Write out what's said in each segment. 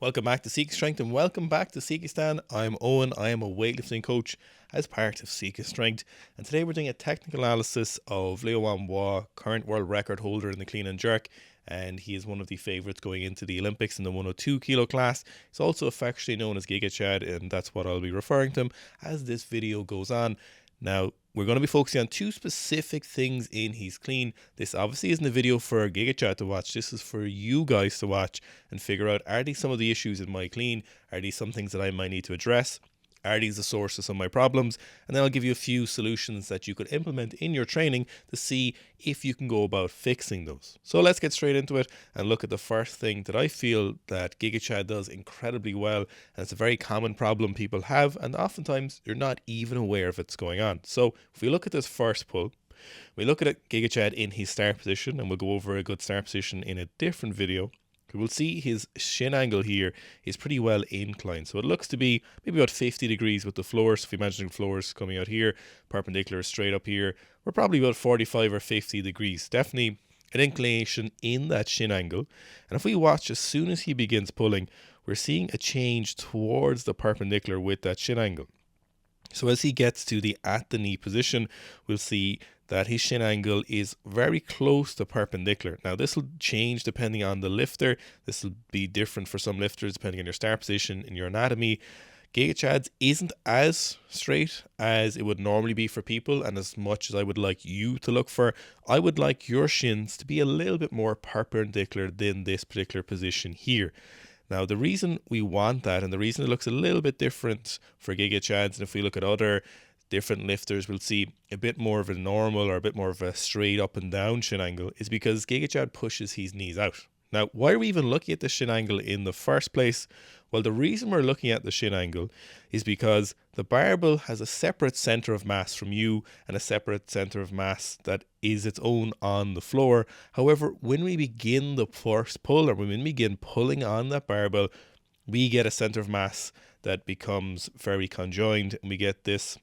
Welcome back to Sika Strength and welcome back to Sika Stand. I'm Owen. I am a weightlifting coach as part of Sika Strength. And today we're doing a technical analysis of Huanhua, current world record holder in the clean and jerk. And he is one of the favourites going into the Olympics in the 102 kilo class. He's also affectionately known as Giga Chad, and that's what I'll be referring to him as this video goes on. Now, we're going to be focusing on two specific things in his clean. This obviously isn't a video for Giga Chat to watch. This is for you guys to watch and figure out, are these some of the issues in my clean? Are these some things that I might need to address? Are these the source of some of my problems? And then I'll give you a few solutions that you could implement in your training to see if you can go about fixing those. So let's get straight into it and look at the first thing that I feel that Giga Chad does incredibly well. And it's a very common problem people have, and oftentimes you're not even aware of it's going on. So if we look at this first pull, we look at it, Giga Chad in his start position, and we'll go over a good start position in a different video. We'll see his shin angle here is pretty well inclined. So it looks to be maybe about 50 degrees with the floor. So if you imagine floors coming out here, perpendicular straight up here, we're probably about 45 or 50 degrees. Definitely an inclination in that shin angle. And if we watch, as soon as he begins pulling, we're seeing a change towards the perpendicular with that shin angle. So as he gets to the at the knee position, we'll see that his shin angle is very close to perpendicular. Now this will change depending on the lifter. This will be different for some lifters depending on your start position and your anatomy. Giga Chad's isn't as straight as it would normally be for people, and as much as I would like you to look for, I would like your shins to be a little bit more perpendicular than this particular position here. Now, the reason we want that, and the reason it looks a little bit different for Giga Chads, and if we look at other different lifters, we'll see a bit more of a normal or a bit more of a straight up and down shin angle, is because Giga Chad pushes his knees out. Now, why are we even looking at the shin angle in the first place? Well, the reason we're looking at the shin angle is because the barbell has a separate center of mass from you and a separate center of mass that is its own on the floor. However, when we begin the first pull, or when we begin pulling on that barbell, we get a center of mass that becomes very conjoined, and we get this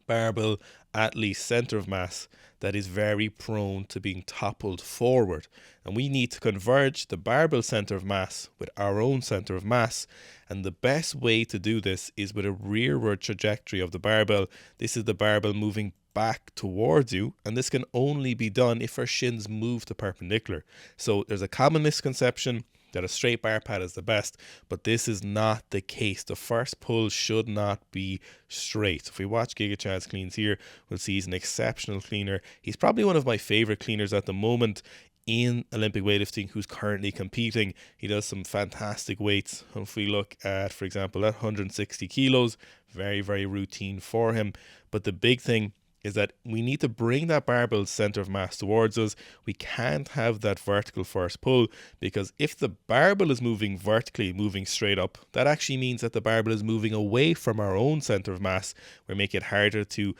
barbell at least center of mass that is very prone to being toppled forward, and we need to converge the barbell center of mass with our own center of mass. And the best way to do this is with a rearward trajectory of the barbell. This is the barbell moving back towards you, and this can only be done if our shins move to perpendicular. So there's a common misconception that a straight bar pad is the best, but this is not the case. The first pull should not be straight. If we watch Giga Chad's cleans here, we'll see he's an exceptional cleaner. He's probably one of my favorite cleaners at the moment in Olympic weightlifting who's currently competing. He does some fantastic weights. If we look at, for example, that 160 kilos, very, very routine for him. But the big thing is that we need to bring that barbell center of mass towards us. We can't have that vertical first pull, because if the barbell is moving vertically, moving straight up, that actually means that the barbell is moving away from our own center of mass. We make it harder to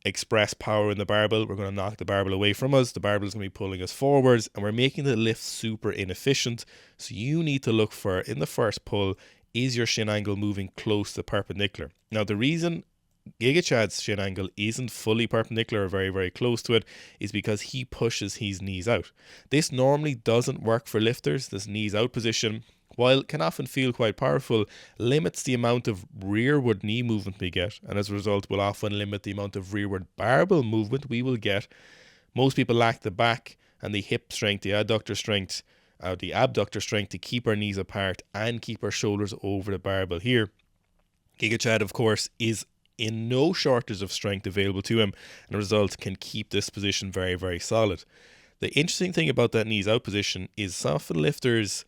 express power in the barbell. We're going to knock the barbell away from us. The barbell is going to be pulling us forwards, and we're making the lift super inefficient. So you need to look for, in the first pull, is your shin angle moving close to perpendicular? Now, the reason Giga Chad's shin angle isn't fully perpendicular or very, very close to it is because he pushes his knees out. This normally doesn't work for lifters. This knees out position, while it can often feel quite powerful, limits the amount of rearward knee movement we get, and as a result will often limit the amount of rearward barbell movement we will get. Most people lack the back and the hip strength, the abductor strength to keep our knees apart and keep our shoulders over the barbell here. Giga Chad, of course, is in no shortage of strength available to him, and as a result can keep this position very, very solid. The interesting thing about that knees out position is often lifters,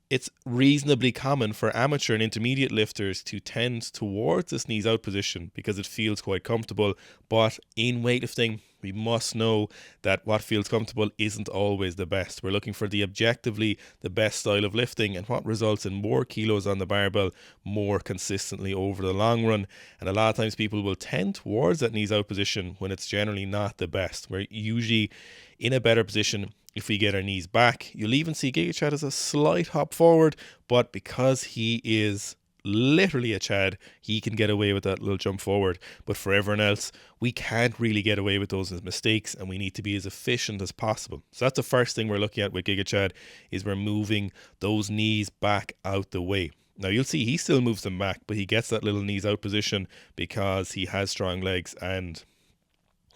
it's reasonably common for amateur and intermediate lifters to tend towards this knees out position because it feels quite comfortable. But in weightlifting, we must know that what feels comfortable isn't always the best. We're looking for the objectively the best style of lifting, and what results in more kilos on the barbell more consistently over the long run. And a lot of times people will tend towards that knees out position when it's generally not the best. We're usually in a better position if we get our knees back. You'll even see Giga Chad as a slight hop forward, but because he is literally a Chad, he can get away with that little jump forward. But for everyone else, we can't really get away with those mistakes, and we need to be as efficient as possible. So that's the first thing we're looking at with Giga Chad, is we're moving those knees back out the way. Now you'll see he still moves them back, but he gets that little knees out position because he has strong legs and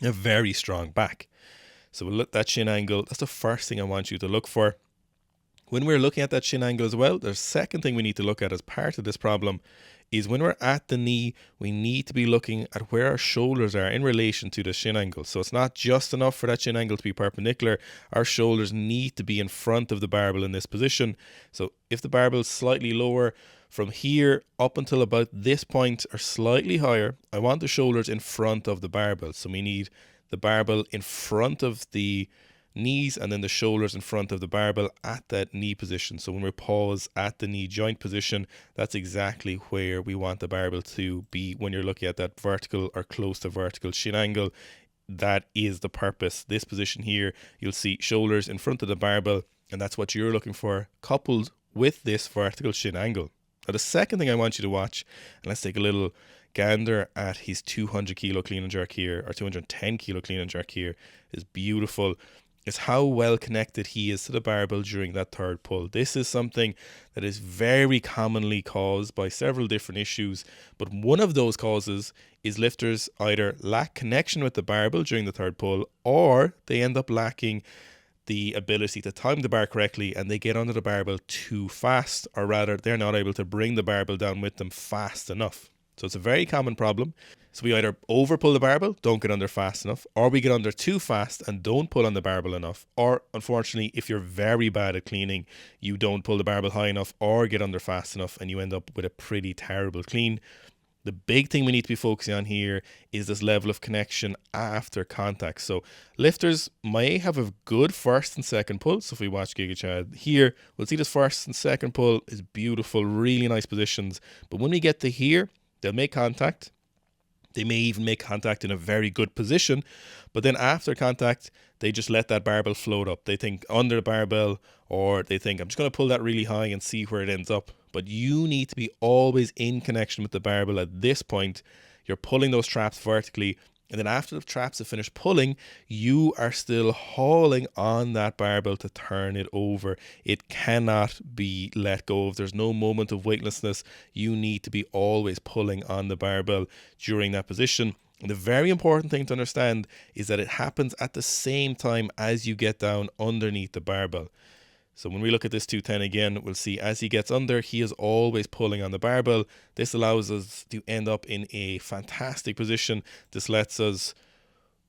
a very strong back. So we'll look at that shin angle. That's the first thing I want you to look for. When we're looking at that shin angle as well, the second thing we need to look at as part of this problem is when we're at the knee, we need to be looking at where our shoulders are in relation to the shin angle. So it's not just enough for that shin angle to be perpendicular. Our shoulders need to be in front of the barbell in this position. So if the barbell is slightly lower, from here up until about this point or slightly higher, I want the shoulders in front of the barbell. So we need the barbell in front of the knees and then the shoulders in front of the barbell at that knee position. So when we pause at the knee joint position, that's exactly where we want the barbell to be when you're looking at that vertical or close to vertical shin angle. That is the purpose. This position here, you'll see shoulders in front of the barbell, and that's what you're looking for, coupled with this vertical shin angle. Now the second thing I want you to watch, and let's take a little gander at his 200 kilo clean and jerk here, or 210 kilo clean and jerk here, is beautiful, is how well connected he is to the barbell during that third pull. This is something that is very commonly caused by several different issues, but one of those causes is lifters either lack connection with the barbell during the third pull, or they end up lacking the ability to time the bar correctly and they get under the barbell too fast, or rather they're not able to bring the barbell down with them fast enough. So it's a very common problem. So we either over pull the barbell, don't get under fast enough, or we get under too fast and don't pull on the barbell enough. Or unfortunately, if you're very bad at cleaning, you don't pull the barbell high enough or get under fast enough, and you end up with a pretty terrible clean. The big thing we need to be focusing on here is this level of connection after contact. So lifters may have a good first and second pull. So if we watch Giga Chad here, we'll see this first and second pull is beautiful, really nice positions. But when we get to here, they'll make contact. They may even make contact in a very good position, but then after contact, they just let that barbell float up. They think under the barbell, or they think, I'm just going to pull that really high and see where it ends up. But you need to be always in connection with the barbell at this point. You're pulling those traps vertically, and then after the traps have finished pulling, you are still hauling on that barbell to turn it over. It cannot be let go of. There's no moment of weightlessness. You need to be always pulling on the barbell during that position. And the very important thing to understand is that it happens at the same time as you get down underneath the barbell. So when we look at this 210 again, we'll see as he gets under, he is always pulling on the barbell. This allows us to end up in a fantastic position. This lets us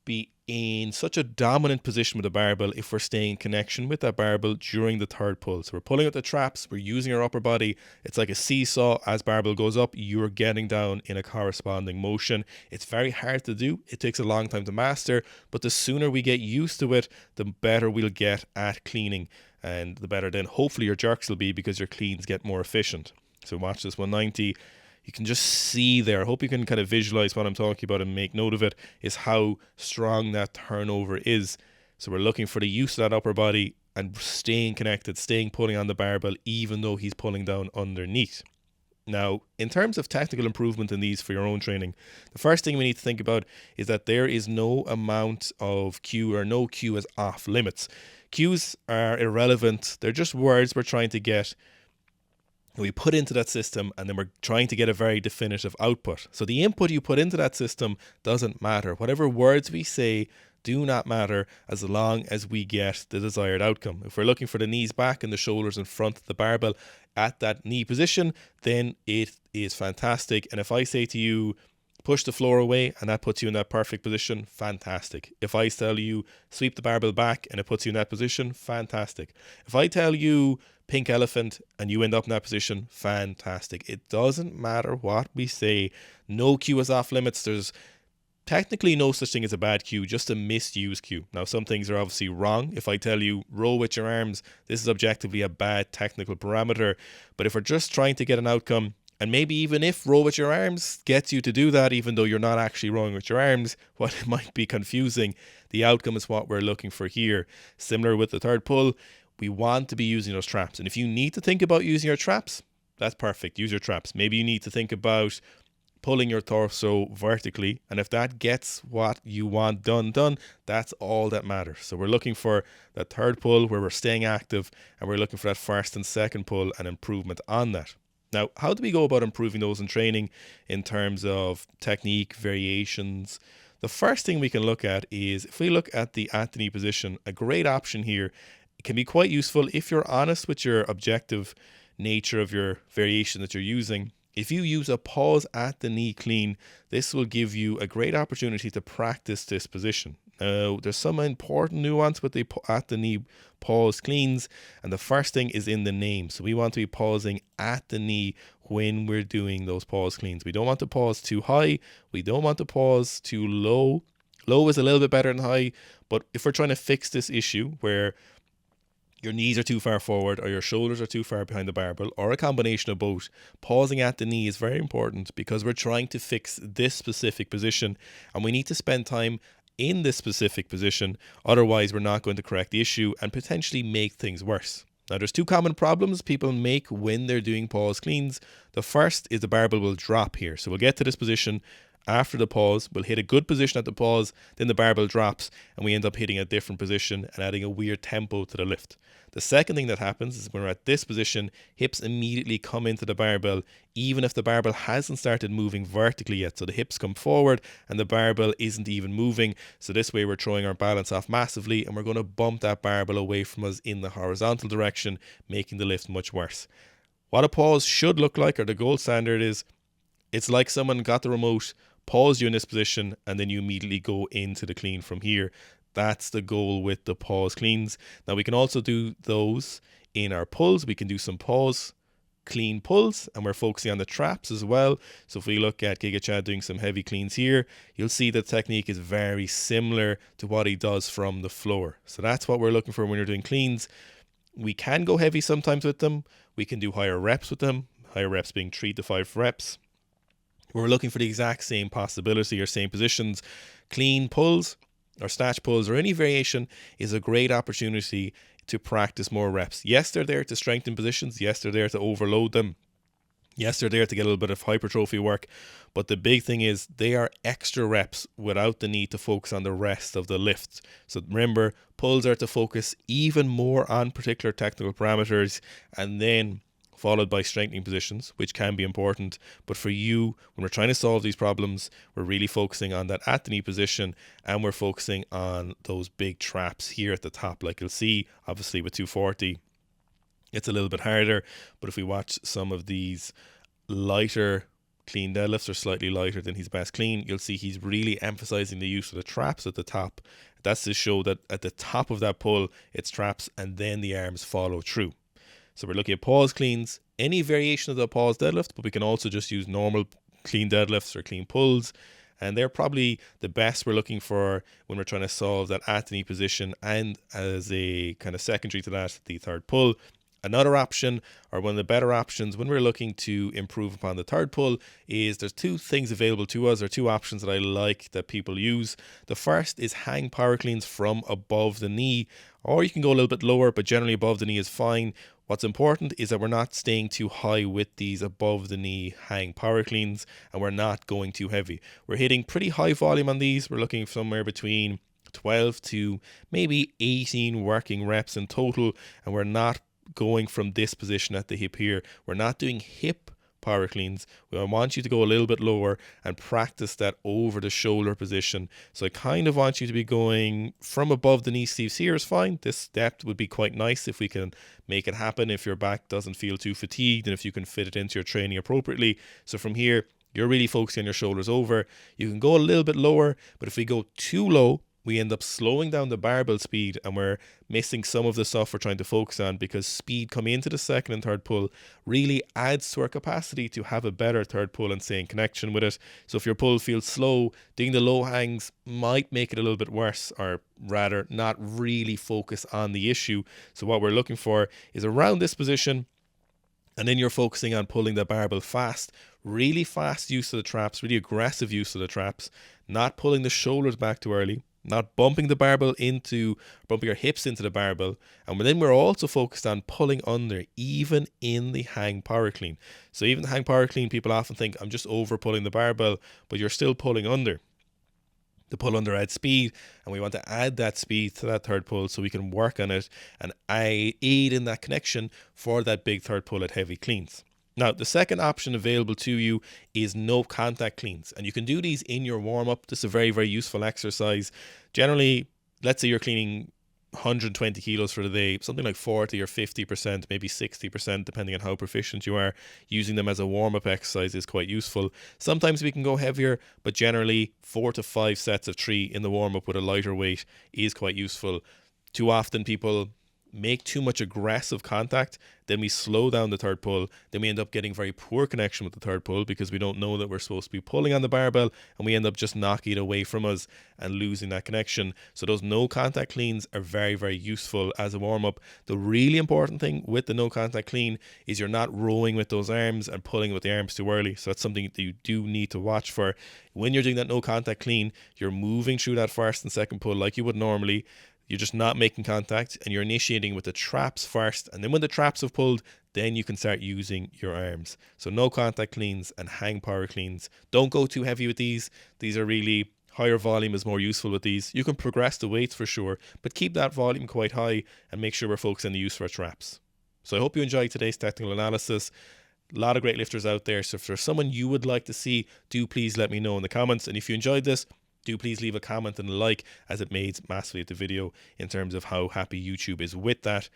be in such a dominant position with the barbell if we're staying in connection with that barbell during the third pull. So we're pulling at the traps, we're using our upper body. It's like a seesaw. As barbell goes up, you're getting down in a corresponding motion. It's very hard to do. It takes a long time to master, but the sooner we get used to it, the better we'll get at cleaning. And the better then hopefully your jerks will be, because your cleans get more efficient. So watch this 190. You can just see there, I hope you can kind of visualize what I'm talking about and make note of it, is how strong that turnover is. So we're looking for the use of that upper body and staying connected, staying pulling on the barbell, even though he's pulling down underneath. Now, in terms of technical improvement in these for your own training, the first thing we need to think about is that there is no amount of cue, or no cue is off limits. Cues are irrelevant. They're just words we're trying to get, we put into that system, and then we're trying to get a very definitive output. So the input you put into that system doesn't matter. Whatever words we say do not matter as long as we get the desired outcome. If we're looking for the knees back and the shoulders in front of the barbell at that knee position, then it is fantastic. And if I say to you, push the floor away, and that puts you in that perfect position, fantastic. If I tell you sweep the barbell back and it puts you in that position, fantastic. If I tell you pink elephant and you end up in that position, fantastic. It doesn't matter what we say. No cue is off limits. There's technically no such thing as a bad cue, just a misused cue. Now, some things are obviously wrong. If I tell you row with your arms, this is objectively a bad technical parameter. But if we're just trying to get an outcome, and maybe even if row with your arms gets you to do that, even though you're not actually rowing with your arms, while it might be confusing, the outcome is what we're looking for here. Similar with the third pull, we want to be using those traps. And if you need to think about using your traps, That's perfect. Use your traps. Maybe you need to think about pulling your torso vertically, and if that gets what you want done, that's all that matters. So we're looking for that third pull where we're staying active, and we're looking for that first and second pull and improvement on that. Now, how do we go about improving those in training in terms of technique, variations? The first thing we can look at is if we look at the at the knee position, a great option here. It can be quite useful if you're honest with your objective nature of your variation that you're using. If you use a pause at the knee clean, this will give you a great opportunity to practice this position. Now, there's some important nuance with the at the knee pause cleans, and the first thing is in the name. So we want to be pausing at the knee when we're doing those pause cleans. We don't want to pause too high. We don't want to pause too low. Low is a little bit better than high, but if we're trying to fix this issue where your knees are too far forward or your shoulders are too far behind the barbell, or a combination of both, pausing at the knee is very important because we're trying to fix this specific position, and we need to spend time in this specific position. Otherwise, we're not going to correct the issue and potentially make things worse. Now, there's two common problems people make when they're doing pause cleans. The first is the barbell will drop here. So we'll get to this position. After the pause, we'll hit a good position at the pause, then the barbell drops and we end up hitting a different position and adding a weird tempo to the lift. The second thing that happens is when we're at this position, hips immediately come into the barbell, even if the barbell hasn't started moving vertically yet. So the hips come forward and the barbell isn't even moving. So this way we're throwing our balance off massively and we're going to bump that barbell away from us in the horizontal direction, making the lift much worse. What a pause should look like, or the gold standard, is it's like someone got the remote, pause you in this position, and then you immediately go into the clean from here. That's the goal with the pause cleans. Now we can also do those in our pulls. We can do some pause clean pulls, and we're focusing on the traps as well. So if we look at Giga Chad doing some heavy cleans here, you'll see the technique is very similar to what he does from the floor. So that's what we're looking for when you're doing cleans. We can go heavy sometimes with them. We can do higher reps with them, higher reps being 3 to 5 reps. We're looking for the exact same possibility or same positions. Clean pulls or snatch pulls or any variation is a great opportunity to practice more reps. Yes, they're there to strengthen positions. Yes, they're there to overload them. Yes, they're there to get a little bit of hypertrophy work. But the big thing is they are extra reps without the need to focus on the rest of the lift. So remember, pulls are to focus even more on particular technical parameters, and then followed by strengthening positions, which can be important. But for you, when we're trying to solve these problems, we're really focusing on that at the knee position, and we're focusing on those big traps here at the top. Like you'll see, obviously with 240, it's a little bit harder. But if we watch some of these lighter clean deadlifts, or slightly lighter than his best clean, you'll see he's really emphasizing the use of the traps at the top. That's to show that at the top of that pull, it's traps and then the arms follow through. So we're looking at pause cleans, any variation of the pause deadlift, but we can also just use normal clean deadlifts or clean pulls. And they're probably the best we're looking for when we're trying to solve that at the knee position, and as a kind of secondary to that, the third pull. Another option, or one of the better options when we're looking to improve upon the third pull, is there's two things available to us, or two options that I like that people use. The first is hang power cleans from above the knee, or you can go a little bit lower, but generally above the knee is fine. What's important is that we're not staying too high with these above the knee hang power cleans, and we're not going too heavy. We're hitting pretty high volume on these. We're looking somewhere between 12 to maybe 18 working reps in total, and we're not going from this position at the hip here. We're not doing hip power cleans. I want you to go a little bit lower and practice that over the shoulder position. So I kind of want you to be going from above the knee sleeves here is fine. This depth would be quite nice if we can make it happen, if your back doesn't feel too fatigued and if you can fit it into your training appropriately. So from here, you're really focusing on your shoulders over. You can go a little bit lower, but if we go too low, we end up slowing down the barbell speed and we're missing some of the stuff we're trying to focus on, because speed coming into the second and third pull really adds to our capacity to have a better third pull and stay in connection with it. So if your pull feels slow, doing the low hangs might make it a little bit worse, or rather not really focus on the issue. So what we're looking for is around this position, and then you're focusing on pulling the barbell fast, really fast use of the traps, really aggressive use of the traps, not pulling the shoulders back too early. not bumping the barbell into, bumping your hips into the barbell. And then we're also focused on pulling under, even in the hang power clean. So even the hang power clean, people often think I'm just over pulling the barbell, but you're still pulling under. The pull under adds speed, and we want to add that speed to that third pull so we can work on it and aid in that connection for that big third pull at heavy cleans. Now, the second option available to you is no contact cleans, and you can do these in your warm-up. This is a very, very useful exercise. Generally, let's say you're cleaning 120 kilos for the day, something like 40 or 50%, maybe 60%, depending on how proficient you are. Using them as a warm-up exercise is quite useful. Sometimes we can go heavier, but generally 4 to 5 sets of 3 in the warm-up with a lighter weight is quite useful. Too often people make too much aggressive contact, then we slow down the third pull, then we end up getting very poor connection with the third pull because we don't know that we're supposed to be pulling on the barbell, and we end up just knocking it away from us and losing that connection. So those no contact cleans are very, very useful as a warm-up. The really important thing with the no contact clean is you're not rowing with those arms and pulling with the arms too early. So that's something that you do need to watch for. When you're doing that no contact clean, you're moving through that first and second pull like you would normally. You're just not making contact, and you're initiating with the traps first, and then when the traps have pulled, then you can start using your arms. So no contact cleans and hang power cleans. Don't go too heavy with these. These are really, higher volume is more useful with these. You can progress the weights for sure, but keep that volume quite high and make sure we're focusing on the use for traps. So I hope you enjoyed today's technical analysis. A lot of great lifters out there, so if there's someone you would like to see, do please let me know in the comments. And if you enjoyed this, do please leave a comment and a like, as it aids massively at the video in terms of how happy YouTube is with that.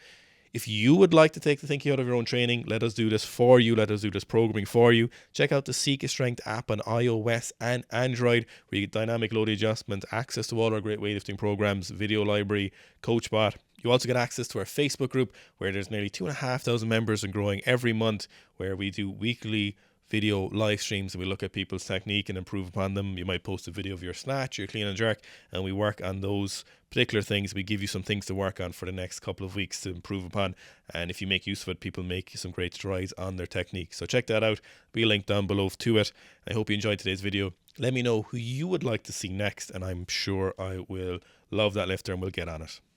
If you would like to take the thinking out of your own training, let us do this for you. Let us do this programming for you. Check out the Sika Strength app on iOS and Android, where you get dynamic load adjustment, access to all our great weightlifting programs, video library, CoachBot. You also get access to our Facebook group, where there's nearly 2,500 members and growing every month, where we do weekly video live streams and we look at people's technique and improve upon them. You might post a video of your snatch, your clean and jerk, and we work on those particular things. We give you some things to work on for the next couple of weeks to improve upon, and if you make use of it, people make some great strides on their technique. So check that out. Be a link down below to it. I hope you enjoyed today's video. Let me know who you would like to see next, and I'm sure I will love that lifter and we'll get on it.